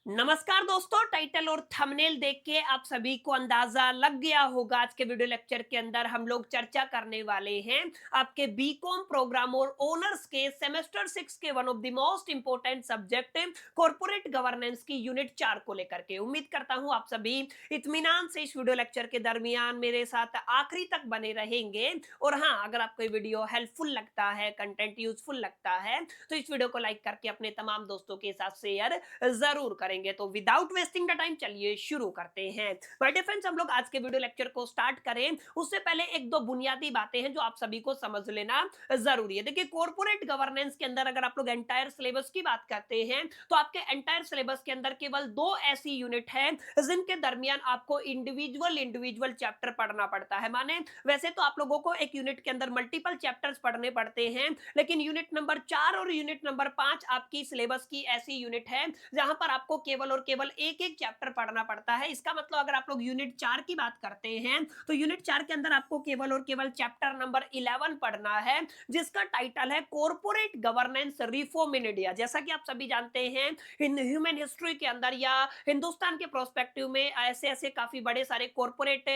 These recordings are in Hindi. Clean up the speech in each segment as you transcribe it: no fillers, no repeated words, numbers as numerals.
नमस्कार दोस्तों, टाइटल और थंबनेल देख के आप सभी को अंदाजा लग गया होगा। आज के वीडियो लेक्चर के अंदर हम लोग चर्चा करने वाले हैं आपके बीकॉम प्रोग्राम और ओनर्स के सेमेस्टर 6 के one of the most important subject corporate governance की यूनिट 4 को लेकर के। उम्मीद करता हूं आप सभी इत्मीनान से इस वीडियो लेक्चर के दरमियान मेरे साथ आखिरी तक बने रहेंगे। और हाँ, अगर आपको ये वीडियो हेल्पफुल लगता है, कंटेंट यूजफुल लगता है, तो इस वीडियो को लाइक करके अपने तमाम दोस्तों के साथ शेयर जरूर करेंगे। तो विदाउट वेस्टिंग द टाइम चलिए शुरू करते हैं। माय डियर फ्रेंड्स, हम लोग आज के वीडियो लेक्चर को स्टार्ट करें उससे पहले एक दो बुनियादी बातें हैं जो आप सभी को समझ लेना जरूरी है। देखिए, कॉर्पोरेट गवर्नेंस के अंदर अगर आप लोग एंटायर सिलेबस की बात करते हैं तो आपके एंटायर सिलेबस के अंदर केवल दो ऐसी यूनिट है जिनके दरमियान आपको इंडिविजुअल इंडिविजुअल चैप्टर पढ़ना पड़ता है। माने वैसे तो आप लोगों को एक यूनिट के अंदर मल्टीपल चैप्टर्स पढ़ने पड़ते हैं, लेकिन यूनिट नंबर 4 और यूनिट नंबर 5 आपकी सिलेबस की ऐसी यूनिट है जहां पर आपको केवल और केवल एक एक चैप्टर पढ़ना पड़ता है। इसका मतलब अगर आप लोग यूनिट 4 की बात करते हैं तो यूनिट 4 के अंदर आपको केवल और केवल चैप्टर नंबर 11 पढ़ना है, जिसका टाइटल है corporate governance reform in India. जैसा कि आप सभी जानते हैं, इन ह्यूमन हिस्ट्री के अंदर या हिंदुस्तान के प्रोस्पेक्टिव में ऐसे ऐसे काफी बड़े सारे कॉर्पोरेट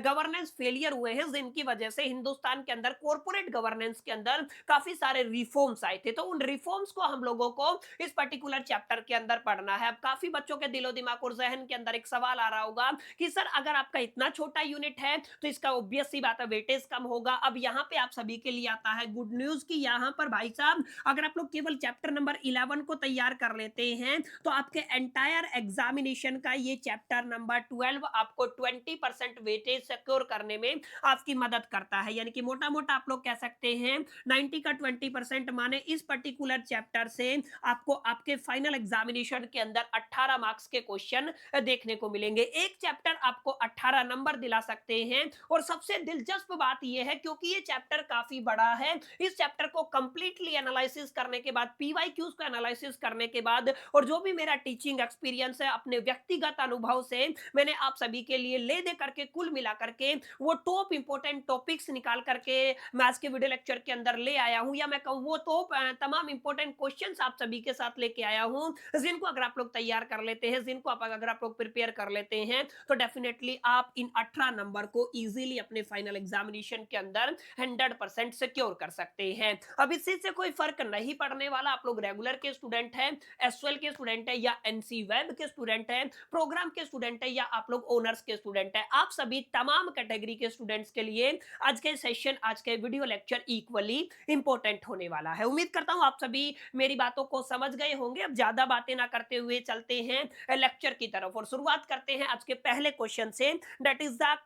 गवर्नेंस फेलियर हुए हैं, जिनकी वजह से हिंदुस्तान के अंदर कॉर्पोरेट गवर्नेंस के अंदर काफी सारे रिफॉर्म्स आए थे। तो उन रिफॉर्म्स को हम लोगों को इस पर्टिकुलर चैप्टर के अंदर पढ़ना है। अब काफी बच्चों के दिलो दिमाग और जहन के अंदर एक सवाल आ रहा होगा कि सर, अगर आपका इतना छोटा यूनिट है तो इसका ऑब्वियस सी बात है वेटेज कम होगा। अब यहाँ पे आप सभी के लिए आता है गुड न्यूज कि यहाँ पर भाई साहब, अगर आप लोग केवल चैप्टर नंबर 11 को तैयार कर लेते हैं तो आपके एंटायर एग्जामिनेशन का ये चैप्टर नंबर 12 आपको 20% वेटेज सिक्योर करने में आपकी मदद करता है। यानी कि मोटा मोटा आप लोग कह सकते हैं 90 का 20%, माने इस पर्टिकुलर चैप्टर से आपको आपके फाइनल एग्जामिनेशन के अंदर 18 मार्क्स के क्वेश्चन देखने को मिलेंगे। एक चैप्टर आपको 18 नंबर दिला सकते हैं। और सबसे दिलचस्प बात यह है, क्योंकि ये चैप्टर काफी बड़ा है, इस चैप्टर को कंप्लीटली एनालिसिस करने के बाद, पीवाईक्यूज को एनालिसिस करने के बाद, और जो भी मेरा टीचिंग एक्सपीरियंस है अपने व्यक्तिगत अनुभव से मैंने आप सभी के लिए ले दे करके कुल मिला करके वो टॉप इंपोर्टेंट टॉपिक्स निकाल करके मैं आज के वीडियो लेक्चर के अंदर ले आया हूं, या मैं कहूं वो तो तमाम इंपोर्टेंट क्वेश्चंस आप सभी के साथ लेके आया हूं, जिनको अगर आप लोग तैयार कर लेते हैं, जिनको अगर आप लोग प्रिपेयर कर लेते हैं, तो डेफिनेटली आप इन 18 नंबर को इजीली अपने फाइनल एग्जामिनेशन के अंदर 100% सिक्योर कर सकते हैं। अब इसी से कोई फर्क नहीं पड़ने वाला, आप लोग रेगुलर के स्टूडेंट हैं, एसएल के स्टूडेंट है, या एनसी वेब के स्टूडेंट हैं, प्रोग्राम के स्टूडेंट है, या आप लोग ओनर्स के स्टूडेंट है, आप सभी तमाम कैटेगरी के स्टूडेंट्स के लिए आज के सेशन, आज के वीडियो लेक्चर इक्वली इंपॉर्टेंट होने वाला है। उम्मीद करता हूं आप सभी मेरी बातों को समझ गए होंगे। अब ज्यादा बातें ना करते हुए चलते हैं लेक्चर की तरफ और शुरुआत करते हैं आज के पहले क्वेश्चन से, that is the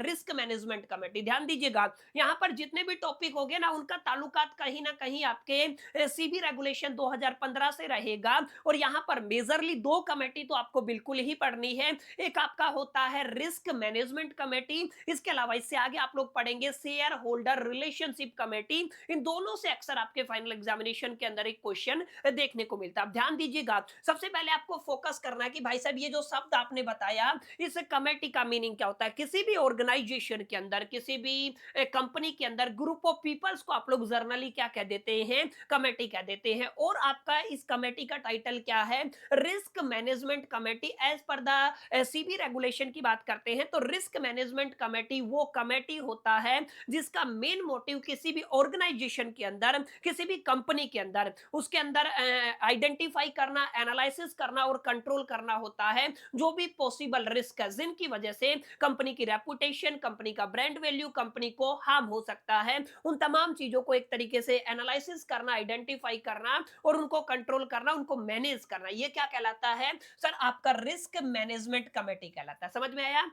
risk management committee. ध्यान दीजिएगा, यहां पर जितने भी टॉपिक होंगे ना, उनका ताल्लुकात कहीं ना कहीं आपके सीबी रेगुलेशन 2015 से रहेगा। और यहां पर मेजरली दो कमेटी तो आपको बिल्कुल ही पढ़नी है। एक आपका होता है रिस्क मैनेजमेंट कमेटी, इसके अलावा इससे आगे आप लोग पढ़ेंगे शेयर होल्डर रिलेशनशिप कमेटी। इन दोनों से अक्सर आपके फाइनल एग्जामिनेशन के अंदर एक क्वेश्चन देखने को मिलता है। ध्यान दीजिएगा, सबसे पहले आपको फोकस करना है कि भाई साहब, ये जो शब्द आपने बताया, इस कमेटी का मीनिंग क्या होता है। किसी भी ऑर्गेनाइजेशन के अंदर, किसी भी कंपनी के अंदर ग्रुप ऑफ पीपल्स को आप लोग जर्नली क्या कह देते हैं, कमेटी कह देते हैं। और आपका इस कमेटी का टाइटल क्या है, risk management committee. As per the SEBI regulation की बात करते हैं तो रिस्क मैनेजमेंट कमेटी वो कमेटी होता है जिसका मेन मोटिव किसी भी ऑर्गेनाइजेशन के अंदर, किसी भी कंपनी के अंदर, उसके अंदर आइडेंटिफाई करना, एनालिसिस करना और कंट्रोल करना होता है जो भी पॉसिबल रिस्क है जिनकी वजह से कंपनी की रेपुटेशन, कंपनी का ब्रांड वैल्यू, कंपनी को हार्म हो सकता है। उन तमाम चीजों को एक तरीके से एनालिसिस करना, आइडेंटिफाई करना और उनको कंट्रोल करना, उनको मैनेज करना, ये क्या कहलाता है सर, आपका रिस्क मैनेजमेंट कमेटी कहलाता है। समझ में आया?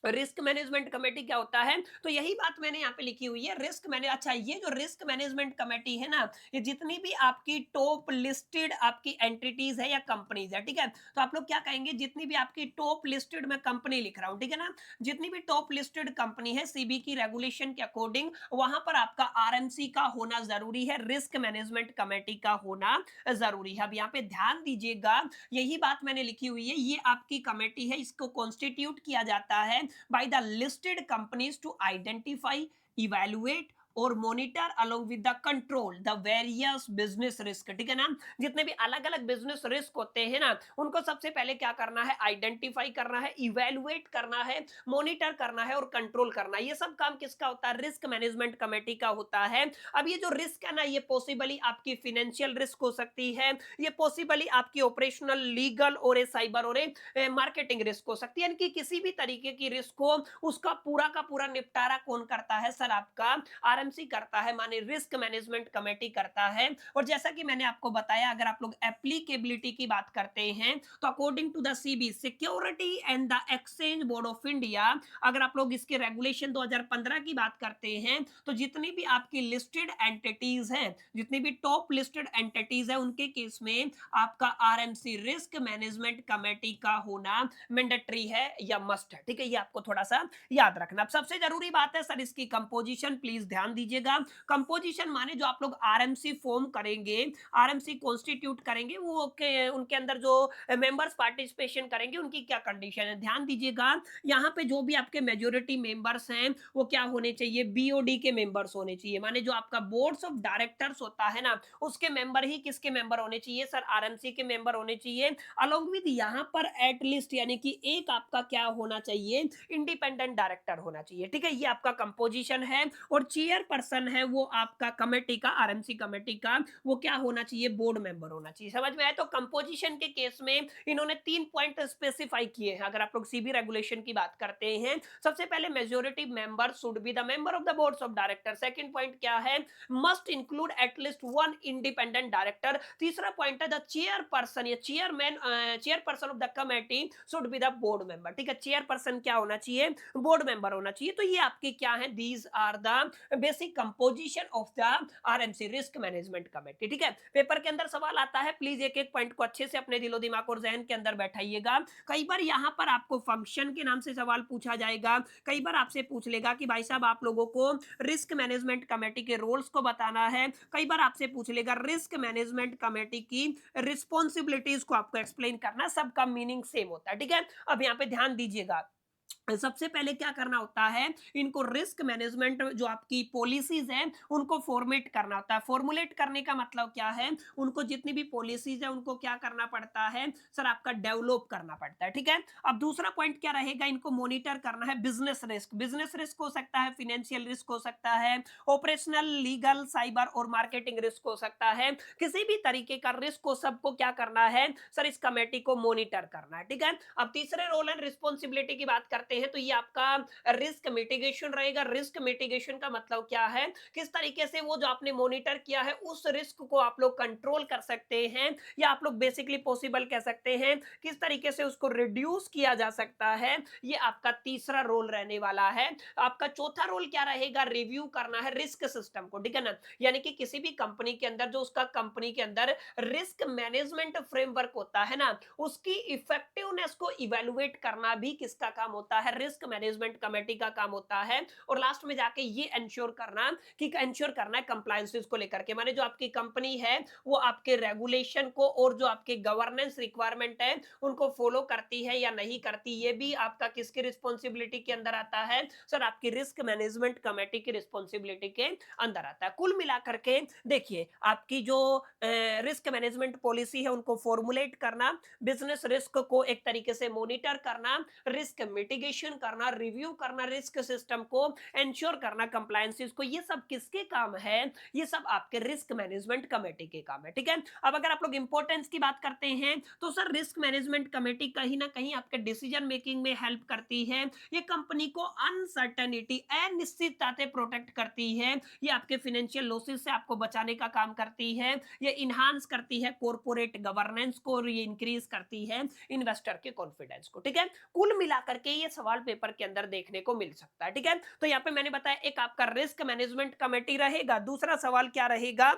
रिस्क मैनेजमेंट कमेटी क्या होता है, तो यही बात मैंने यहाँ पे लिखी हुई है, रिस्क मैंने, अच्छा, ये जो रिस्क मैनेजमेंट कमेटी है ना, ये जितनी भी आपकी टॉप लिस्टेड आपकी एंटिटीज है या कंपनीज है, ठीक है, तो आप लोग क्या कहेंगे, जितनी भी आपकी टॉप लिस्टेड, मैं कंपनी लिख रहा हूँ, ठीक है ना, जितनी भी टॉप लिस्टेड कंपनी है सीबी की रेगुलेशन के अकॉर्डिंग, वहां पर आपका आरएमसी का होना जरूरी है, रिस्क मैनेजमेंट कमेटी का होना जरूरी है। अब यहाँ पे ध्यान दीजिएगा, यही बात मैंने लिखी हुई है, ये आपकी कमेटी है, इसको कॉन्स्टिट्यूट किया जाता है by the listed companies to identify, evaluate और monitor along with the control the various business risk, ठीक है ना। जितने भी अलग अलग बिजनेस रिस्क होते हैं ना, उनको सबसे पहले क्या करना है, आइडेंटिफाई करना है, इवेलुएट करना है, मॉनिटर करना है और कंट्रोल करना है। ये सब काम किसका होता है, रिस्क मैनेजमेंट कमेटी का होता है। अब ये जो रिस्क है ना, ये पॉसिबली आपकी फाइनेंशियल रिस्क हो सकती है, ये पॉसिबली आपकी ऑपरेशनल, लीगल और साइबर और मार्केटिंग रिस्क हो सकती है। यानी कि किसी भी तरीके की रिस्क हो, उसका पूरा का पूरा निपटारा कौन करता है, सर आपका आरएमसी करता है, माने रिस्क मैनेजमेंट कमेटी करता है। और जैसा कि मैंने आपको बताया, अगर आप लोग एप्लीकेबिलिटी की बात करते हैं तो according to the SEBI, security and the exchange board of India, अगर आप लोग इसके रेगुलेशन 2015 की बात करते हैं, तो जितनी भी आपकी लिस्टेड एंटिटीज हैं, जितनी भी टॉप लिस्टेड एंटिटीज है, उनके केस में आपका आरएमसी रिस्क मैनेजमेंट कमेटी का होना मैंडेटरी है या मस्ट है, ठीक है। ये आपको थोड़ा सा याद रखना। अब सबसे जरूरी बात है सर इसकी कंपोजिशन, प्लीज ध्यान दीजिएगा। कंपोजिशन माने जो आप लोग आरएमसी फॉर्म करेंगे, आरएमसी कॉन्स्टिट्यूट करेंगे, वो उनके अंदर जो मेंबर्स पार्टिसिपेशन करेंगे, उनकी क्या कंडीशन है, ध्यान दीजिएगा। यहाँ पे जो भी आपके मेजोरिटी मेंबर्स हैं, वो क्या होने चाहिए, बीओडी के मेंबर्स होने चाहिए। माने जो आपका बोर्ड्स ऑफ डायरेक्टर्स होता है ना, उसके मेंबर ही किसके मेंबर होने चाहिए, सर आरएमसी के मेंबर होने चाहिए। अलोंग विद यहाँ पर एटलीस्ट यानी कि एक आपका क्या होना चाहिए, इंडिपेंडेंट डायरेक्टर होना चाहिए, ठीक है। ये आपका कंपोजिशन है। और चेयर पर्सन है वो आपका कमेटी का, आरएमसी कमेटी का, वो क्या होना चाहिए, बोर्ड मेंबर होना चाहिए। समझ में आया। तो कंपोजिशन के केस में इन्होंने 3 पॉइंट स्पेसिफाई किए हैं। अगर आप लोग सीबी रेगुलेशन की बात करते हैं, सबसे पहले majority member should be the member of the boards of director. Second point क्या है, must include at least one independent director. तीसरा पॉइंट है द चेयरपर्सन या chairman, chairperson of the committee should be the board member, ठीक है। चेयरपर्सन क्या होना चाहिए, बोर्ड मेंबर होना चाहिए। तो ये आपके क्या है, these are the basic composition of the RMC risk management committee, ठीक है। पेपर के अंदर सवाल आता है, प्लीज एक एक पॉइंट को अच्छे से अपने दिलो दिमाग और जहन के अंदर बैठाइएगा। कई बार यहाँ पर आपको फंक्शन के नाम से सवाल पूछा जाएगा, कई बार आपसे पूछ लेगा कि भाई साहब आप लोगों को रिस्क मैनेजमेंट कमेटी के रोल्स को बताना है, कई बार आपसे पूछ लेगा रिस्क मैनेजमेंट कमेटी की रिस्पॉन्सिबिलिटीज को आपको एक्सप्लेन करना। सबका मीनिंग सेम होता है, ठीक है। अब यहाँ पे ध्यान दीजिएगा, सबसे पहले क्या करना होता है, इनको रिस्क मैनेजमेंट जो आपकी पॉलिसीज हैं उनको फॉर्मेट करना होता है। फॉर्मुलेट करने का मतलब क्या है, उनको जितनी भी पॉलिसीज है उनको क्या करना पड़ता है, सर आपका डेवलप करना पड़ता है, ठीक है। अब दूसरा पॉइंट क्या रहेगा, इनको मॉनिटर करना है बिजनेस रिस्क। बिजनेस रिस्क हो सकता है, फाइनेंशियल रिस्क हो सकता है, ऑपरेशनल, लीगल, साइबर और मार्केटिंग रिस्क हो सकता है। किसी भी तरीके का रिस्क को सबको क्या करना है, सर इस कमेटी को मॉनिटर करना है, ठीक है। अब तीसरे रोल एंड रिस्पॉन्सिबिलिटी की बात करते हैं, तो ये आपका रिस्क मिटिगेशन रहेगा। रिस्क मिटिगेशन का मतलब क्या है, किस तरीके से वो जो आपने मॉनिटर किया है उस रिस्क को आप लोग कंट्रोल कर सकते हैं, या आप लोग बेसिकली पॉसिबल कह सकते हैं किस तरीके से उसको रिड्यूस किया जा सकता है। ये आपका तीसरा रोल रहने वाला है। आपका चौथा रोल क्या रहेगा, रिव्यू करना है रिस्क सिस्टम को, ठीक है ना। यानी कि किसी भी कंपनी के अंदर जो उसका कंपनी के अंदर रिस्क मैनेजमेंट फ्रेमवर्क होता है ना, उसकी इफेक्टिवनेस को इवेलुएट करना भी किसका काम होता है, रिस्क मैनेजमेंट कमेटी का काम होता है। और लास्ट में जाके ये इंश्योर करना है कंप्लायंसेस को लेकर के, माने जो आपकी कंपनी है वो आपके रेगुलेशन को और जो आपके गवर्नेंस रिक्वायरमेंट है उनको फॉलो करती है या नहीं करती। ये भी आपका किसकी रिस्पॉन्सिबिलिटी के अंदर आता है, सर आपकी रिस्क मैनेजमेंट कमेटी की रिस्पॉन्सिबिलिटी के अंदर आता है। कुल मिलाकर के देखिए, आपकी जो रिस्क मैनेजमेंट पॉलिसी है उनको फॉर्मुलेट करना, बिजनेस रिस्क को एक तरीके से मॉनिटर करना, रिस्क मिटिगेशन करना, रिव्यू करना रिस्क सिस्टम को, इंश्योर करना कंप्लायंसेस को, ये सब किसके काम है, ये सब आपके रिस्क मैनेजमेंट कमेटी के काम है, ठीक है। अब अगर आप लोग इंपॉर्टेंस की बात करते हैं, तो सर रिस्क मैनेजमेंट कमेटी कहीं ना कहीं आपके डिसीजन मेकिंग में हेल्प करती है। ये कंपनी को अनसर्टेनिटी, अनिश्चितता से प्रोटेक्ट करती है। ये आपके फाइनेंशियल लॉसेस से आपको बचाने का काम करती है। ये इनहांस करती है कॉर्पोरेट गवर्नेंस को, और ये इंक्रीज करती है इन्वेस्टर के कॉन्फिडेंस को, ठीक है। कुल मिलाकर के ये सवाल पेपर के अंदर देखने को मिल सकता है, ठीक है। तो यहाँ पे मैंने बताया एक आपका रिस्क मैनेजमेंट कमेटी रहेगा। दूसरा सवाल क्या रहेगा,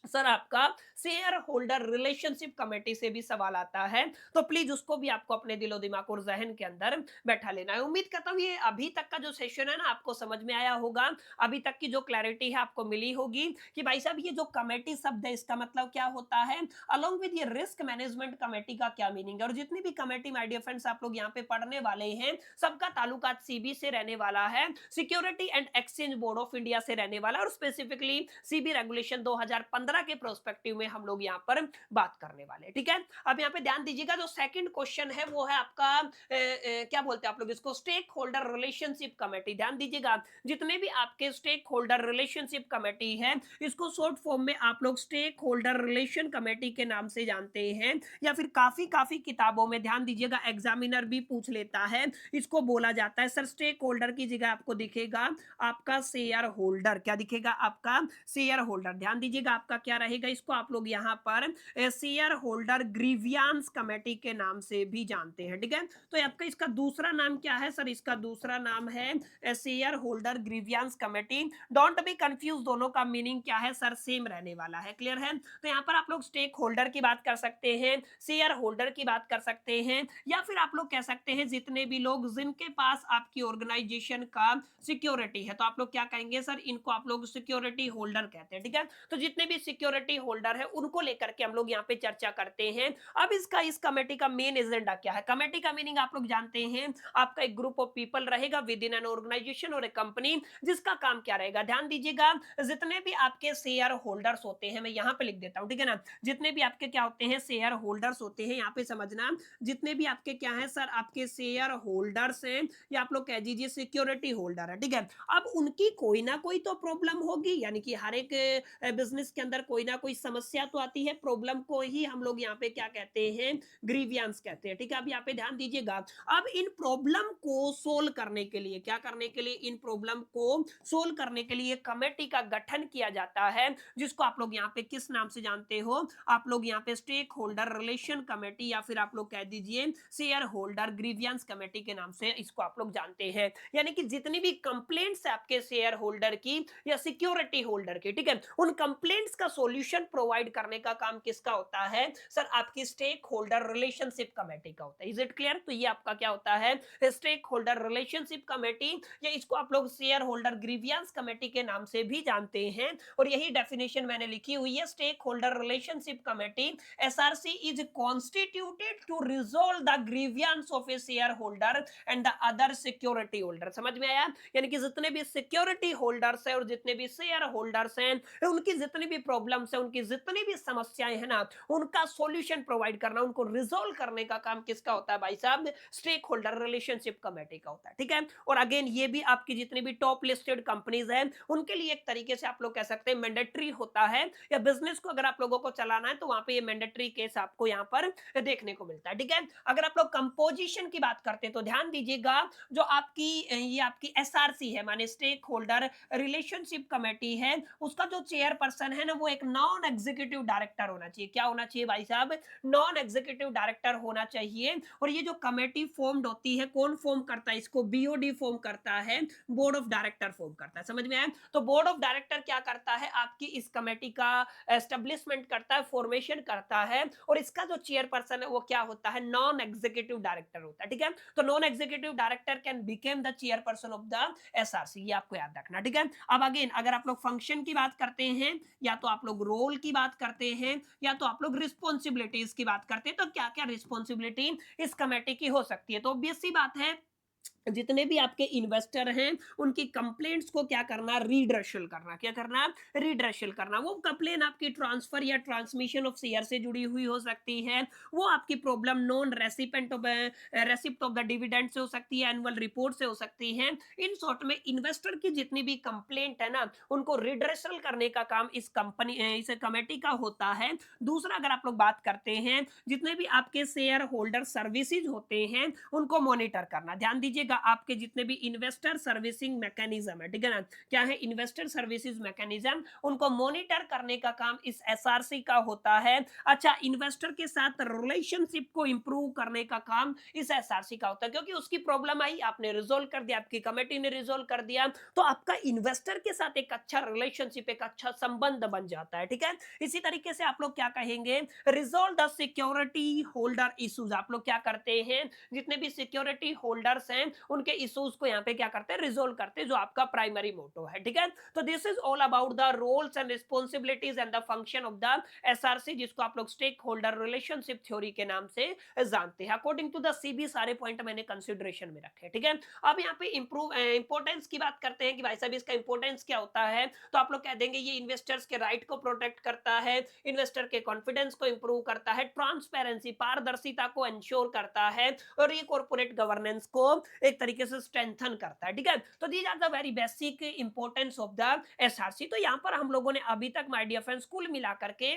सर आपका शेयर होल्डर रिलेशनशिप कमेटी से भी सवाल आता है, तो प्लीज उसको भी आपको अपने दिलो दिमाग और जहन के अंदर बैठा लेना है। उम्मीद करता हूँ ये अभी तक का जो सेशन है ना आपको समझ में आया होगा, अभी तक की जो क्लैरिटी है आपको मिली होगी कि भाई साहब ये जो कमेटी शब्द है इसका मतलब क्या होता है, अलोंग विद ये रिस्क मैनेजमेंट कमेटी का क्या मीनिंग है, और जितनी भी कमेटी माय डियर फ्रेंड्स आप लोग यहाँ पे पढ़ने वाले हैं सबका ताल्लुकात सीबी से रहने वाला है, security and exchange board of India से रहने वाला, और स्पेसिफिकली सीबी रेगुलेशन 2015 के प्रोस्पेक्टिव में हम लोग यहाँ पर बात करने वाले हैं। ठीक है, अब यहाँ पे ध्यान दीजिएगा, जो सेकंड क्वेश्चन है वो है आपका क्या बोलते हैं आप लोग इसको, स्टेक होल्डर रिलेशनशिप कमेटी। ध्यान दीजिएगा, जितने भी आपके स्टेक होल्डर रिलेशनशिप कमेटी है इसको शॉर्ट फॉर्म में आप लोग स्टेक होल्डर रिलेशन कमेटी के नाम से जानते हैं, या फिर काफी काफी किताबों में ध्यान दीजिएगा एग्जामिनर भी पूछ लेता है, इसको बोला जाता है सर स्टेक होल्डर की जगह आपको दिखेगा आपका शेयर होल्डर, क्या दिखेगा आपका शेयर होल्डर। ध्यान दीजिएगा आपका क्या रहेगा, इसको आप लोग यहाँ पर शेयर होल्डर ग्रीवियांस कमेटी के नाम से भी जानते हैं। ठीक है, तो आपका इसका दूसरा नाम क्या है सर, इसका दूसरा नाम है share holder grievance committee. Don't be confuse, दोनों का मीनिंग क्या है सर, सेम रहने वाला है। क्लियर है, तो यहाँ पर आप लोग स्टेक होल्डर की बात कर सकते हैं, शेयर होल्डर की बात कर सकते हैं, या फिर आप लोग कह सकते हैं जितने भी लोग जिनके पास आपकी ऑर्गेनाइजेशन का सिक्योरिटी है, तो आप लोग क्या कहेंगे सर, इनको आप लोग सिक्योरिटी होल्डर कहते हैं। ठीक है, तो जितने भी सिक्योरिटी होल्डर है उनको लेकर के हम लोग यहाँ पे चर्चा करते हैं। अब इसका इस कमेटी का मेन एजेंडा क्या है, कमेटी का मीनिंग आप लोग जानते हैं, आपका एक ग्रुप ऑफ पीपल रहेगा विद इन एन ऑर्गेनाइजेशन और ए कंपनी, जिसका काम क्या रहेगा, ध्यान दीजिएगा, जितने भी आपके शेयर होल्डर्स होते हैं, मैं यहाँ पे लिख देता हूँ, ठीक है ना, जितने भी आपके क्या होते हैं शेयर होल्डर्स होते हैं, यहाँ पे समझना, जितने भी आपके क्या है सर, आपके शेयर होल्डर्स हैं, या आप लोग कह दीजिए सिक्योरिटी होल्डर है। ठीक है, अब उनकी कोई ना कोई तो प्रॉब्लम होगी, यानी कि हर एक बिजनेस के अंदर कोई ना कोई समस्या तो आती है, प्रॉब्लम को ही हम लोग यहाँ पे क्या कहते हैं, ग्रीवियंस कहते हैं। ठीक है, अब यहाँ पे ध्यान दीजिएगा, अब इन प्रॉब्लम को सोल्व करने के लिए, क्या करने के लिए, इन प्रॉब्लम को सोल्व करने के लिए कमेटी का गठन किया जाता है, जिसको आप लोग यहाँ पे किस नाम से जानते हो, आप लोग यहाँ पे स्टेक होल्डर रिलेशन कमेटी, या फिर आप लोग कह दीजिए शेयर होल्डर ग्रीवियंस कमेटी के नाम से इसको आप लोग जानते हैं। यानी कि जितनी भी कंप्लेंट्स है आपके शेयर होल्डर की या सिक्योरिटी होल्डर की, ठीक है, उन कंप्लेंट्स का सॉल्यूशन प्रोवाइड करने का काम किसका होता है सर, आपकी स्टेक होल्डर रिलेशनशिप कमेटी का होता है। इज इट क्लियर, तो ये आपका क्या होता है, स्टेक होल्डर रिलेशनशिप कमेटी, या इसको आप लोग शेयर होल्डर ग्रीवियंस कमेटी के नाम से भी जानते हैं, और यही डेफिनेशन मैंने लिखी हुई है, stakeholder relationship committee SRC is constituted to resolve the grievances of a shareholder and the other security holder. समझ में आया, यानी कि जितने भी सिक्योरिटी होल्डर्स हैं और जितने भी शेयर होल्डर्स हैं, उनकी जितनी भी प्रॉब्लम्स हैं, उनकी जितनी भी समस्याएं हैं ना, उनका सॉल्यूशन प्रोवाइड करना, उनको रिजोल्व करने का काम किसका होता है भाई साहब, स्टेक होल्डर रिलेशनशिप कमेटी का होता है। ठीक है, और अगेन ये भी आपकी जितनी भी टॉप लिस्टेड कंपनीज हैं उनके लिए एक तरीके से आप लोग कह सकते हैं मैंडेटरी होता है, या बिजनेस को अगर आप लोगों को चलाना है तो वहां पे ये मैंडेटरी केस आपको यहाँ पर देखने को मिलता है। ठीक है, अगर आप लोग कंपोजिशन की बात करते हैं तो ध्यान दीजिएगा, जो आपकी ये आपकी एसआरसी है, माने स्टेक होल्डर रिलेशनशिप कमेटी है, उसका जो चेयरपर्सन है ना वो एक नॉन एग्जीक्यूटिव डायरेक्टर होना चाहिए। क्या होना चाहिए भाई साहब, नॉन एग्जीक्यूटिव डायरेक्टर होना चाहिए। और ये जो कमेटी फॉर्म्ड होती है, कौन फॉर्म करता है इसको, बीओडी फॉर्म करता है, बोर्ड ऑफ डायरेक्टर फॉर्म करता है। समझ में आया, तो बोर्ड ऑफ डायरेक्टर क्या करता है, आपकी इस कमेटी का एस्टेब्लिशमेंट करता है, फॉर्मेशन करता है, और इसका जो चेयरपर्सन है वो क्या होता है, नॉन एग्जीक्यूटिव डायरेक्टर होता है। ठीक है, तो non executive director can became the chairperson of the SRC, ये आपको याद रखना। ठीक है, अब अगेन अगर आप लोग फंक्शन की बात करते हैं, या तो आप लोग रोल की बात करते हैं, या तो आप लोग रिस्पॉन्सिबिलिटीज की बात करते हैं, तो क्या क्या रिस्पॉन्सिबिलिटी इस कमेटी की हो सकती है, तो ऑब्वियस सी बात है, जितने भी आपके इन्वेस्टर हैं उनकी कंप्लेंट्स को क्या करना, रीड्रेशल करना, क्या करना, रीड्रेशल करना। वो कंप्लेन आपकी ट्रांसफर या ट्रांसमिशन ऑफ शेयर से जुड़ी हुई हो सकती है, वो आपकी problem non recipient of receipt of the dividend से हो सकती है, एनुअल रिपोर्ट से हो सकती है। इन शॉर्ट में इन्वेस्टर की जितनी भी कंप्लेंट है ना उनको रिड्रेशल करने का काम इस कंपनी इस कमेटी का होता है। दूसरा अगर आप लोग बात करते हैं, जितने भी आपके शेयर होल्डर सर्विसेज होते हैं उनको मॉनिटर करना। ध्यान दीजिएगा, का आपके जितने भी इन्वेस्टर सर्विसिंग मैकेनिज्म है, ठीक है ना, क्या है इन्वेस्टर सर्विसेज मैकेनिज्म, उनको मॉनिटर करने का काम इस एसआरसी का होता है। अच्छा, इन्वेस्टर के साथ रिलेशनशिप को इंप्रूव करने का काम इस एसआरसी का होता है, क्योंकि उसकी प्रॉब्लम आई, आपने रिजोल्व कर दिया, आपकी कमेटी ने रिजोल्व कर दिया, तो आपका इन्वेस्टर के साथ एक अच्छा रिलेशनशिप, एक अच्छा संबंध बन जाता है, ठीक है। इसी तरीके से आप लोग क्या कहेंगे, resolve the security holder issues, आप लोग क्या करते हैं, जितने भी सिक्योरिटी होल्डर्स हैं उनके इश्यूज को यहाँ पे क्या करते हैं, रिजोल्व करते हैं, जो आपका प्राइमरी मोटो है, ठीक है। तो this is all about the roles and responsibilities and the function of the SRC, जिसको आप लोग स्टेक होल्डर रिलेशनशिप थ्योरी के नाम से जानते हैं। अकॉर्डिंग टू द सीबी सारे पॉइंट मैंने कंसिडरेशन में रखे, ठीक है। अब यहाँ पे इंपोर्टेंस की बात करते हैं कि भाई साहब इसका इंपोर्टेंस क्या होता है, तो आप लोग कह देंगे ये इन्वेस्टर्स के राइट को प्रोटेक्ट करता है, इन्वेस्टर के कॉन्फिडेंस को इंप्रूव करता है, ट्रांसपेरेंसी पारदर्शिता को इंश्योर करता है, और ये कॉर्पोरेट गवर्नेंस को एक तरीके से स्ट्रेंथन करता है, ठीक है। तो these are the very basic importance of the SRC. तो यहाँ पर हम लोगों ने अभी तक माय डियर फ्रेंड्स कुल मिलाकर के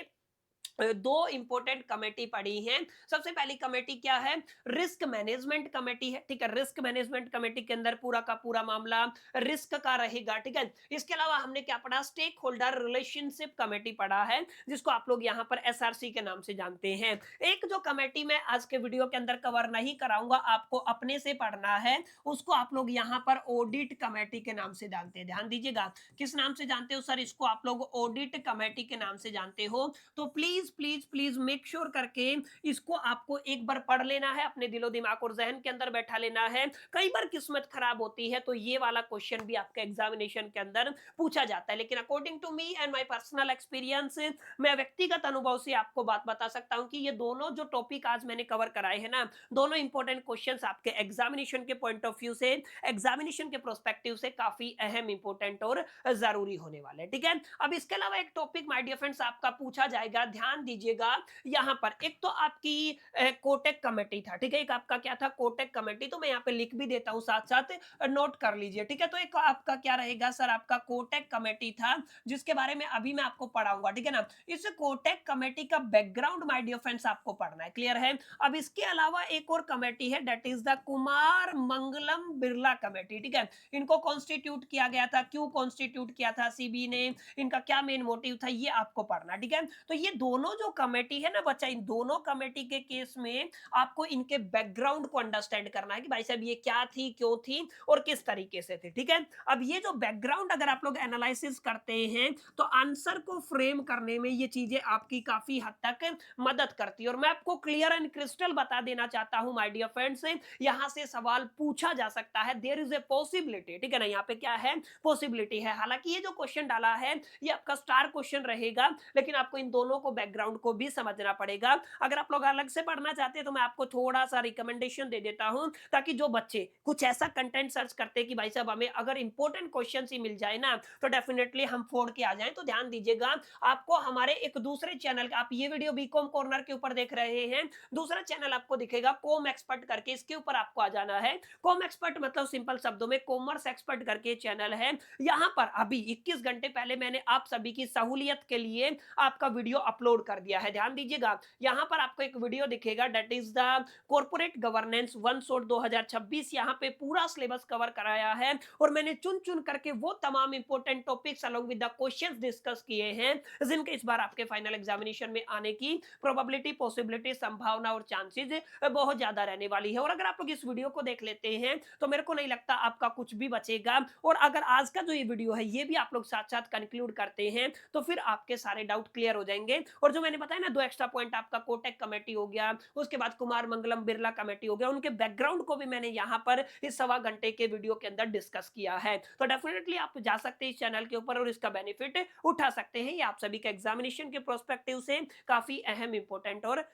दो इंपॉर्टेंट कमेटी पड़ी हैं। सबसे पहली कमेटी क्या है, रिस्क मैनेजमेंट कमेटी है, ठीक है। रिस्क मैनेजमेंट कमेटी के अंदर पूरा का पूरा मामला रिस्क का रहेगा, ठीक है। इसके अलावा हमने क्या पढ़ा, स्टेक होल्डर रिलेशनशिप कमेटी पढ़ा है, जिसको आप लोग यहाँ पर एसआरसी के नाम से जानते हैं। एक जो कमेटी मैं आज के वीडियो के अंदर कवर नहीं कराऊंगा, आपको अपने से पढ़ना है, उसको आप लोग यहाँ पर ऑडिट कमेटी के नाम से जानते हैं। ध्यान दीजिएगा, किस नाम से जानते हो सर, इसको आप लोग ऑडिट कमेटी के नाम से जानते हो। तो please please please make sure करके इसको आपको एक बार पढ़ लेना है, अपने दिलो दिमाग और जहन के अंदर बैठा लेना है। कई बार किस्मत खराब होती है तो ये वाला क्वेश्चन भी आपके एग्जामिनेशन के अंदर पूछा जाता है, लेकिन according to me and my personal experience, मैं व्यक्तिगत अनुभव से आपको बात बता सकता हूं कि ये दोनों जो टॉपिक आज मैंने कवर कराए हैं ना, दोनों इंपॉर्टेंट क्वेश्चंस आपके एग्जामिनेशन के पॉइंट ऑफ व्यू से, एग्जामिनेशन के प्रोस्पेक्टिव से काफी अहम इंपॉर्टेंट और जरूरी होने वाले, ठीक है। अब इसके अलावा एक टॉपिक माय डियर फ्रेंड्स आपका पूछा जाएगा, ध्यान दीजिएगा। यहां पर एक तो आपकी कोटेक कमेटी था, ठीक है, एक आपका क्या था, कोटेक कमेटी, तो मैं यहाँ पे लिख भी देता हूं, साथ साथ नोट कर लीजिए, ठीक है। तो एक आपका क्या रहेगा सर, आपका कोटेक कमेटी था, जिसके बारे में अभी मैं आपको पढ़ाऊंगा, ठीक है ना। इस कोटेक कमेटी का बैकग्राउंड माय डियर फ्रेंड्स आपको पढ़ना है, क्लियर है। अब इसके अलावा एक और कमेटी है, that is the Kumar Mangalam Birla committee, ठीक है। इनको कॉन्स्टिट्यूट किया गया था, क्यों कॉन्स्टिट्यूट किया था सीबी ने, इनका क्या मेन मोटिव था, ये आपको पढ़ना, ठीक है। तो ये दोनों जो कमेटी है ना बच्चा, इन दोनों कमेटी के केस में आपको इनके बैकग्राउंड को अंडरस्टैंड करना है कि भाई साहब ये क्या थी, क्यों थी और किस तरीके से थी, ठीक है। अब ये जो बैकग्राउंड अगर आप लोग एनालिसिस करते हैं तो आंसर को फ्रेम करने में ये चीजें आपकी काफी हद तक मदद करती है। और मैं आपको क्लियर एंड क्रिस्टल बता देना चाहता हूं माय डियर फ्रेंड्स, यहां से सवाल पूछा जा सकता है, देयर इज ए पॉसिबिलिटी, ठीक है ना, यहाँ पे क्या है, पॉसिबिलिटी है। हालांकि ये जो क्वेश्चन डाला है ये आपका स्टार क्वेश्चन रहेगा, लेकिन आपको इन दोनों को बैकग्राउंड को भी समझना पड़ेगा। अगर आप लोग अलग से पढ़ना चाहते हैं तो मैं आपको थोड़ा सा रिकमेंडेशन दे देता हूं, ताकि जो बच्चे कुछ ऐसा कंटेंट सर्च करते हैं कि भाई साहब हमें अगर इंपॉर्टेंट क्वेश्चन ही मिल जाए ना तो डेफिनेटली हम फोड़ के आ जाएं, तो ध्यान दीजिएगा, आपको हमारे एक दूसरे चैनल, आप ये वीडियो बीकॉम कॉर्नर के ऊपर देख रहे हैं, दूसरा चैनल आपको दिखेगा कॉम एक्सपर्ट करके, इसके ऊपर आपको आ जाना है। कॉम एक्सपर्ट मतलब सिंपल शब्दों में कॉमर्स एक्सपर्ट करके चैनल है। यहां पर अभी 21 घंटे पहले मैंने आप सभी की सहूलियत के लिए आपका वीडियो अपलोड कर दिया है। ध्यान दीजिएगा, यहां पर आपको एक वीडियो दिखेगा, that is the corporate governance one shot 2026, यहां पे पूरा सिलेबस कवर कराया है और मैंने चुन चुन करके वो तमाम important topics along with the questions discuss किए हैं, जिनके इस बार आपके फाइनल एग्जामिनेशन में आने की प्रोबेबिलिटी, पॉसिबिलिटी, संभावना और चांसेस बहुत ज्यादा रहने वाली है। और अगर आप लोग इस वीडियो को देख लेते हैं तो मेरे को नहीं लगता आपका कुछ भी बचेगा। और अगर आज का जो ये वीडियो है ये भी आप लोग साथ साथ कंक्लूड करते हैं तो फिर आपके सारे डाउट क्लियर हो जाएंगे। और जो मैंने बताया ना, दो एक्स्ट्रा पॉइंट, आपका कोटेक कमेटी हो गया, उसके बाद कुमार मंगलम बिरला कमेटी हो गया, उनके बैकग्राउंड को भी मैंने यहाँ पर इस सवा घंटे के वीडियो के अंदर डिस्कस किया है। तो डेफिनेटली आप जा सकते हैं इस चैनल के ऊपर और इसका बेनिफिट उठा सकते हैं। ये आप सभी के एग्जामिनेशन के प्रोस्पेक्टिव से काफी अहम इंपॉर्टेंट और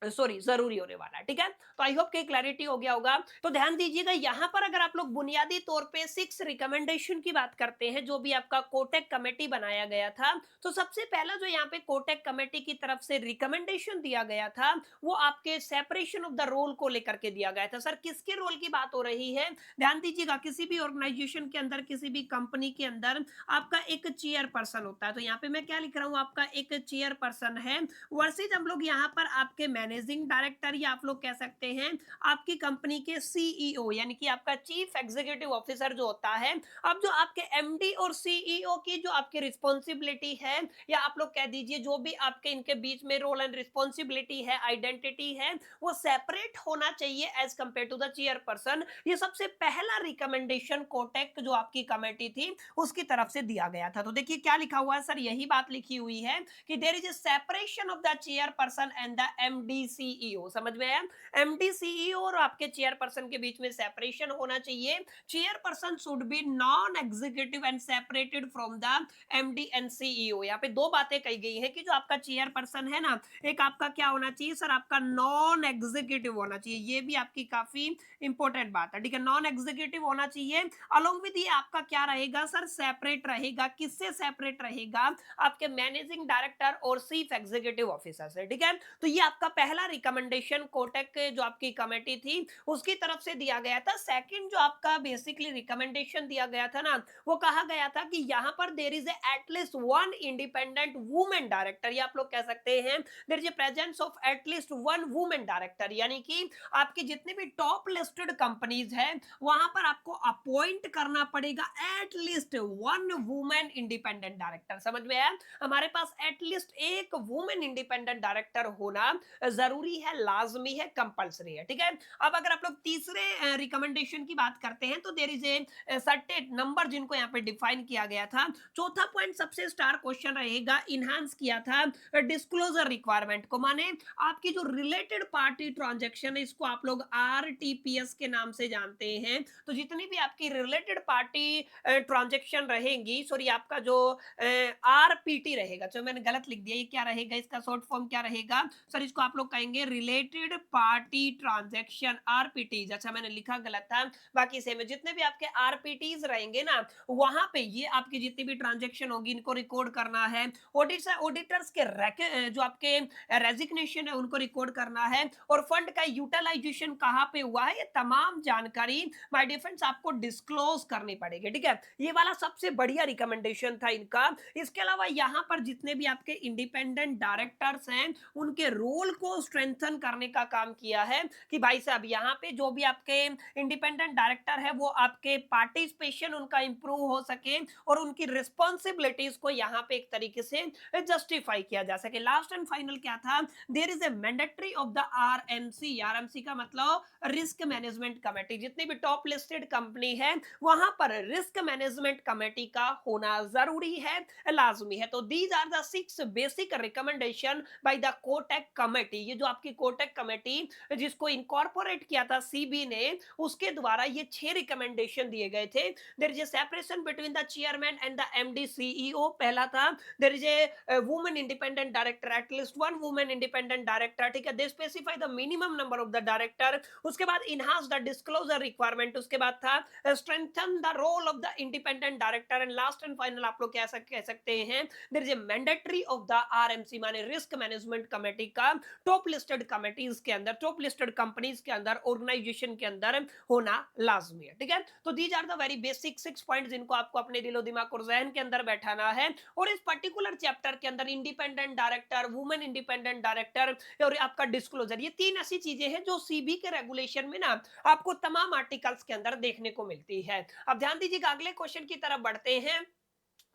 सॉरी जरूरी होने वाला है, ठीक है। तो आई होप कि क्लैरिटी हो गया होगा। तो ध्यान दीजिएगा, यहां पर अगर आप लोग बुनियादी तौर पे 6 रिकमेंडेशन की बात करते हैं जो भी आपका कोटेक कमेटी बनाया गया था, तो सबसे पहला जो यहाँ पे कोटेक कमेटी की तरफ से रिकमेंडेशन दिया गया था वो आपके सेपरेशन ऑफ द रोल को लेकर के दिया गया था। सर किसके रोल की बात हो रही है, ध्यान दीजिएगा, किसी भी ऑर्गेनाइजेशन के अंदर, किसी भी कंपनी के अंदर आपका एक चेयर पर्सन होता है। तो यहाँ पे मैं क्या लिख रहा हूँ, आपका एक चेयर पर्सन है, वर्सेज हम लोग यहाँ पर आपके मैनेजिंग डायरेक्टर या आप लोग कह सकते हैं आपकी कंपनी के सीईओ यानी कि आपका चीफ एग्जीक्यूटिव ऑफिसर जो होता है। अब जो आपके एमडी और सीईओ की जो आपकी रिस्पॉन्सिबिलिटी है या आप लोग कह दीजिए जो भी आपके इनके बीच में रोल एंड रिस्पॉन्सिबिलिटी है, आइडेंटिटी है, वो सेपरेट होना चाहिए as compare to the chairperson. ये सबसे पहला रिकमेंडेशन कोटेक जो आपकी कमेटी थी उसकी तरफ से दिया गया था। तो देखिए क्या लिखा हुआ है सर, यही बात लिखी हुई है कि there is a separation of the chairperson and the MD CEO. समझ में आया? एमडी सीईओ और आपके चेयरपर्सन के बीच में सेपरेशन होना चाहिए। Chairperson should be non executive and separated from the MD and CEO. यहाँ पे दो बातें कही गई है कि जो आपका चेयरपर्सन है ना, एक आपका क्या होना चाहिए सर, आपका नॉन एग्जीक्यूटिव होना चाहिए। ये भी आपकी काफी इंपॉर्टेंट बात है, ठीक है, नॉन एग्जीक्यूटिव होना चाहिए। अलोंग विद ये आपका क्या रहेगा सर, सेपरेट रहेगा। किससे सेपरेट रहेगा? आपके मैनेजिंग डायरेक्टर और चीफ एग्जीक्यूटिव ऑफिसर से, ठीक है। तो ये आपका पहला रिकमेंडेशन कोटेक के जो आपकी कमेटी थी उसकी तरफ से दिया गया था। सेकंड जो आपका बेसिकली रिकमेंडेशन दिया गया था ना, वो कहा गया था कि यहां पर there is at least one independent women director, या आप लोग कह सकते हैं there is a presence of at least one women director. यानी कि आपकी जितनी भी टॉप लिस्टेड कंपनीज है वहां पर आपको अपॉइंट करना पड़ेगा at least one women independent director. समझ में आया? हमारे पास एटलीस्ट एक वुमेन इंडिपेंडेंट डायरेक्टर होना जरूरी है, लाजमी है, कंपलसरी है, ठीक है। अब अगर आप लोग तीसरे रिकमेंडेशन की बात करते हैं तो there is a certain number जिनको यहाँ पे डिफाइन किया गया था। चौथा पॉइंट सबसे स्टार क्वेश्चन रहेगा, इनहांस किया था डिस्क्लोजर रिक्वायरमेंट को। माने आपकी जो रिलेटेड पार्टी ट्रांजैक्शन है इसको आप लोग आरटीपीएस के नाम से जानते हैं। तो जितनी भी आपकी रिलेटेड पार्टी ट्रांजैक्शन रहेंगी, सॉरी आपका जो आरपीटी रहेगा, जो मैंने गलत लिख दिया, ये क्या रहेगा, इसका शॉर्ट फॉर्म क्या रहेगा सर, इसको आप लोग कहेंगे रिलेटेड पार्टी ट्रांजैक्शन, आरपीटीज। अच्छा मैंने लिखा गलत था, बाकी सेम है। जितने भी आपके आरपीटीज रहेंगे ना वहां पे ये आपकी जितनी भी ट्रांजैक्शन होगी इनको रिकॉर्ड करना है। ऑडिटर्स के जो आपके रेजिग्नेशन है उनको रिकॉर्ड करना है, और फंड का यूटिलाइजेशन कहां पे हुआ है ये तमाम जानकारी माय डिफेंस आपको डिस्क्लोज करनी पड़ेगी, ठीक है। ये वाला सबसे बढ़िया रिकमेंडेशन था इनका। इसके अलावा यहां पर जितने भी आपके इंडिपेंडेंट डायरेक्टर्स हैं उनके रोल को स्ट्रेंथन करने का काम किया है कि भाई साहब यहाँ पे जो भी आपके इंडिपेंडेंट डायरेक्टर है वो आपके पार्टिसिपेशन उनका इंप्रूव हो सके और उनकी रिस्पॉन्सिबिलिटीज को यहाँ पे एक तरीके से जस्टिफाई किया जा सके। लास्ट एंड फाइनल क्या था, there is a mandatory of the RMC. RMC का मतलब रिस्क मैनेजमेंट कमेटी। जितनी भी टॉप लिस्टेड कंपनी है वहां पर रिस्क मैनेजमेंट कमेटी का होना जरूरी है, लाजमी है। तो these are the 6 basic recommendation by the Kotak committee. ये जो आपकी कोटेक कमेटी जिसको इनकॉर्पोरेट किया था सीबी ने, उसके द्वारा ये 6 रिकमेंडेशन दिए गए थे। There is a separation between the chairman and the MD CEO, पहला था। There is a women independent director, at least one women independent director, ठीक है। They specify the minimum number of the director. उसके बाद इनहांस द डिस्क्लोजर रिक्वायरमेंट। उसके बाद था strengthen the role of the independent director. And last and final आप लोग कह सकते हैं there is a mandatory of the RMC, माने रिस्क मैनेजमेंट कमेटी का टॉप लिस्टेड कमेटीज के अंदर, टॉप लिस्टेड कंपनीज के अंदर, ऑर्गेनाइजेशन के अंदर होना लाजमी है, ठीक है। तो these are the very basic 6 points जिनको आपको अपने दिलो दिमाग और जहन के अंदर बैठाना है। और इस पर्टिकुलर चैप्टर के अंदर independent director, women independent director और आपका डिस्क्लोजर, ये 3 ऐसी चीजें हैं जो सीबी के रेगुलेशन में ना आपको तमाम आर्टिकल्स के अंदर देखने को मिलती है। अब ध्यान दीजिएगा, अगले क्वेश्चन की तरफ बढ़ते हैं।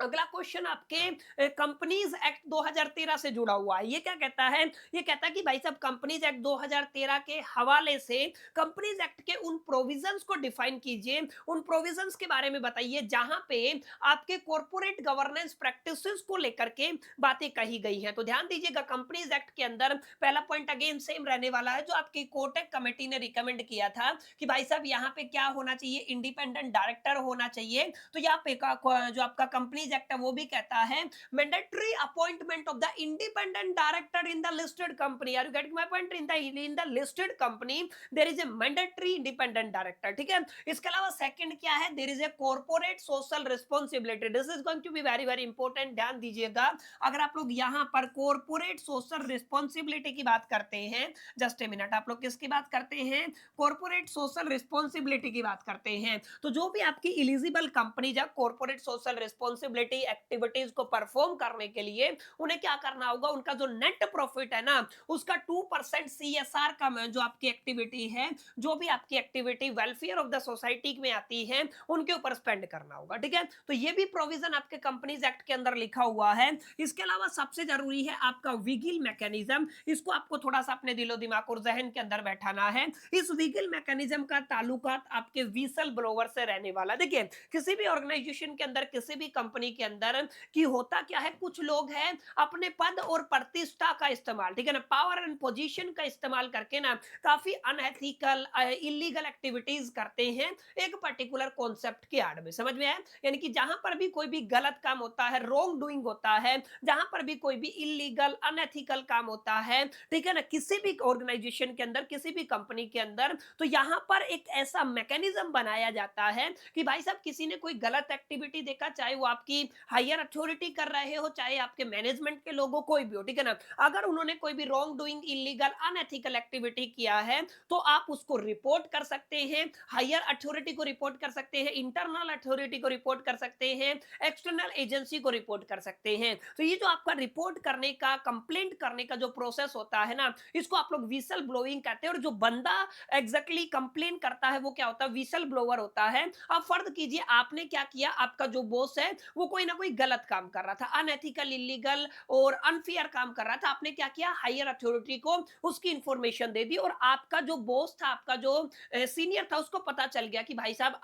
अगला क्वेश्चन आपके कंपनीज एक्ट 2013 से जुड़ा हुआ है। ये क्या कहता है, ये कहता है कि भाई साहब कंपनीज एक्ट 2013 के हवाले से कंपनीज एक्ट के उन प्रोविजंस को डिफाइन कीजिए, उन प्रोविजंस के बारे में बताइए जहां पे आपके कॉर्पोरेट गवर्नेंस प्रैक्टिसेस को लेकर के बातें कही गई हैं। तो ध्यान दीजिएगा, कंपनीज एक्ट के अंदर पहला पॉइंट अगेन सेम रहने वाला है जो आपकी कोटेक कमेटी ने रिकमेंड किया था कि भाई साहब यहाँ पे क्या होना चाहिए, इंडिपेंडेंट डायरेक्टर होना चाहिए। तो यहाँ पे जो आपका कंपनी एक्ट है वो भी कहता है mandatory appointment of the independent director in the listed company. Are you getting my point? In the listed company there is a mandatory independent director, ठीक है। इसके अलावा सेकंड क्या है, there is a corporate social responsibility. This is going to be very very important, ध्यान दीजिएगा। अगर आप लोग यहां पर कॉर्पोरेट सोशल रिस्पांसिबिलिटी की बात करते हैं, जस्ट ए मिनट, आप लोग किसकी बात करते हैं, कॉर्पोरेट सोशल रिस्पांसिबिलिटी की बात करते हैं। तो जो भी आपकी एलिजिबल कंपनी या corporate social responsibility profitability activities को परफॉर्म करने के लिए उन्हें क्या करना होगा, उनका जो नेट प्रॉफिट है ना उसका 2% CSR का जो आपकी एक्टिविटी है, जो भी आपकी activity welfare of the society में आती है उनके ऊपर स्पेंड करना होगा। ठीक है, तो ये भी प्रोविजन आपके कंपनीज एक्ट के अंदर लिखा हुआ है। इसके अलावा सबसे जरूरी है आपका विगिल मैकेनिज्म, इसको आपको थोड़ा सा अपने दिलो दिमाग और जहन के अंदर बैठाना है। इस विगिल मैकेनिज्म का ताल्लुकात आपके विसल ब्लोवर से रहने वाला। देखिए किसी भी ऑर्गेनाइजेशन के अंदर, किसी भी कंपनी के अंदर कि होता क्या है, कुछ लोग हैं अपने पद और प्रतिष्ठा का इस्तेमाल, ठीक है ना, पावर एंड पोजीशन का इस्तेमाल करके ना काफी अनएथिकल इलीगल एक्टिविटीज करते हैं एक पर्टिकुलर कॉन्सेप्ट की आड़ में। समझ में आया? यानी कि जहां पर भी कोई भी गलत काम होता है, रॉन्ग डूइंग होता है, जहां पर भी कोई भी इलीगल अनएथिकल काम होता है, ठीक है ना, किसी भी ऑर्गेनाइजेशन के अंदर, किसी भी कंपनी के अंदर, तो यहां पर एक ऐसा मैकेनिज्म बनाया जाता है कि भाई साहब किसी ने कोई गलत एक्टिविटी देखा, चाहे वो आपकी हायर अथॉरिटी कर रहे हो, चाहे आपके मैनेजमेंट के लोगों, कोई भी हो, ठीक है ना, अगर उन्होंने कोई भी wrong doing illegal unethical activity किया है तो आप उसको रिपोर्ट कर सकते हैं, हायर अथॉरिटी को रिपोर्ट कर सकते हैं, इंटरनल अथॉरिटी को रिपोर्ट कर सकते हैं, एक्सटर्नल एजेंसी को रिपोर्ट कर सकते हैं। तो ये जो आपका रिपोर्ट करने का, कंप्लेंट करने का जो प्रोसेस होता है ना, इसको आप लोग विसल ब्लोइंग कहते हैं। और जो बंदा एग्जैक्टली कंप्लेन करता है वो क्या होता है, विसल ब्लोअर होता है। अब फर्ज कीजिए आपने क्या किया, आपका जो बॉस है वो कोई ना कोई गलत काम कर रहा था, अनएथिकल, इलीगल और अनफेयर काम कर रहा था। आपने क्या किया, हायर अथॉरिटी को उसकी इंफॉर्मेशन दे दी और आपका जो बॉस था, आपका जो सीनियर था, उसको पता चल गया कि भाई साहब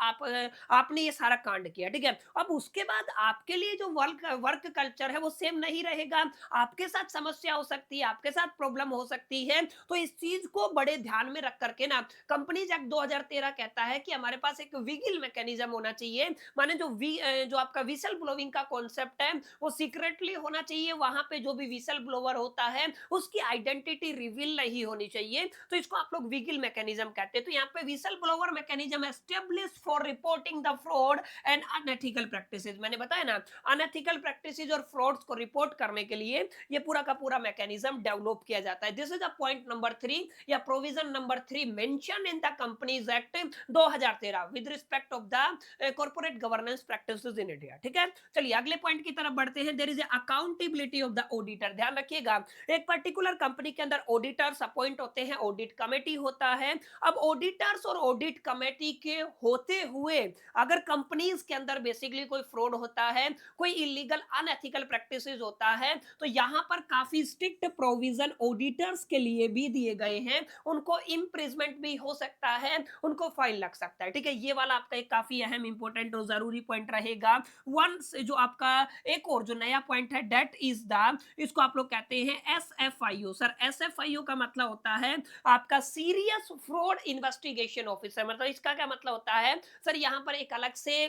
आपने ये सारा कांड किया। ठीक है, अब उसके बाद आपके लिए जो वर्क वर्क कल्चर है वो सेम नहीं रहेगा, आपके साथ समस्या हो सकती है, आपके साथ प्रॉब्लम हो सकती है। तो इस चीज को बड़े ध्यान में रख करके ना कंपनीज एक्ट 2013 कहता है कि हमारे पास एक विगिल मैकेनिज्म होना चाहिए। माने जो आपका विसल ब्लोइंग का कॉन्सेप्ट है वो सीक्रेटली होना चाहिए, वहां पे जो भी विसल ब्लोअर होता है उसकी आइडेंटिटी रिवील नहीं होनी चाहिए, तो इसको आप लोग विगिल मैकेनिज्म कहते हैं। तो यहाँ पे whistle blower mechanism establish for reporting the fraud and unethical practices. मैंने बताया ना, अनएथिकल प्रैक्टिसेस और फ्रॉड्स को रिपोर्ट करने के लिए ये पूरा का पूरा मैकेनिज्म डेवलप किया जाता है। This is a point number 3 या provision number 3 mention in the companies act 2013 with respect of the corporate governance practices in India. ठीक है, चलिए अगले पॉइंट की तरफ बढ़ते हैं। There is accountability of the auditor. ध्यान रखिएगा, एक पर्टिकुलर कंपनी के अंदर ऑडिटर्स अपॉइंट होते हैं, ऑडिट कमेटी होता है। अब ऑडिटर्स और ऑडिट कमेटी के होते हुए अगर कंपनीज के अंदर बेसिकली कोई फ्रॉड होता है, कोई इलीगल अनएथिकल प्रैक्टिसेस होता है, तो यहां पर काफी स्ट्रिक्ट प्रोविजन ऑडिटर्स के लिए भी दिए गए हैं। उनको इम्प्रिजमेंट भी हो सकता है, उनको फाइन लग सकता है। ठीक है, ये वाला आपका एक काफी अहम इंपॉर्टेंट और जरूरी पॉइंट रहेगा। वंस जो आपका एक और जो नया पॉइंट है दैट इज द, इसको आप लोग कहते हैं SFIO। सर SFIO का मतलब होता है आपका सीरियस फ्रॉड इन्वेस्टिगेशन ऑफिसर। मतलब इसका क्या मतलब होता है सर, यहां पर एक अलग से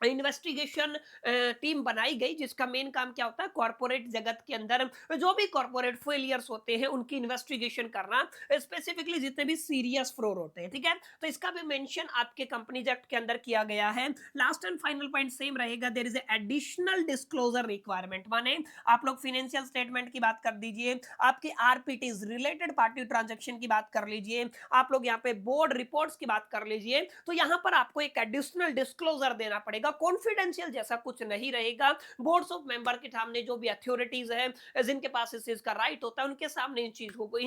इन्वेस्टिगेशन टीम बनाई गई जिसका मेन काम क्या होता है, कॉर्पोरेट जगत के अंदर जो भी कॉर्पोरेट फेलियर्स होते हैं उनकी इन्वेस्टिगेशन करना, स्पेसिफिकली जितने भी सीरियस फ्रॉड होते हैं। ठीक है, तो इसका भी मेंशन आपके कंपनीज एक्ट के अंदर किया गया है। Last and final point same रहेगा, there is additional disclosure requirement. माने आप लोग फाइनेंशियल स्टेटमेंट की बात कर दीजिए, आपके आरपीटीज रिलेटेड पार्टी ट्रांजेक्शन की बात कर लीजिए, आप लोग यहाँ पे बोर्ड रिपोर्ट्स की बात कर लीजिए, तो यहाँ पर आपको एक एडिशनल डिस्क्लोजर देना पड़ेगा। कॉन्फिडेंशियल जैसा कुछ नहीं रहेगा, बोर्ड्स ऑफ मेंबर के सामने जो भी अथॉरिटीज है जिनके पास इस चीज का राइट होता है उनके सामने इन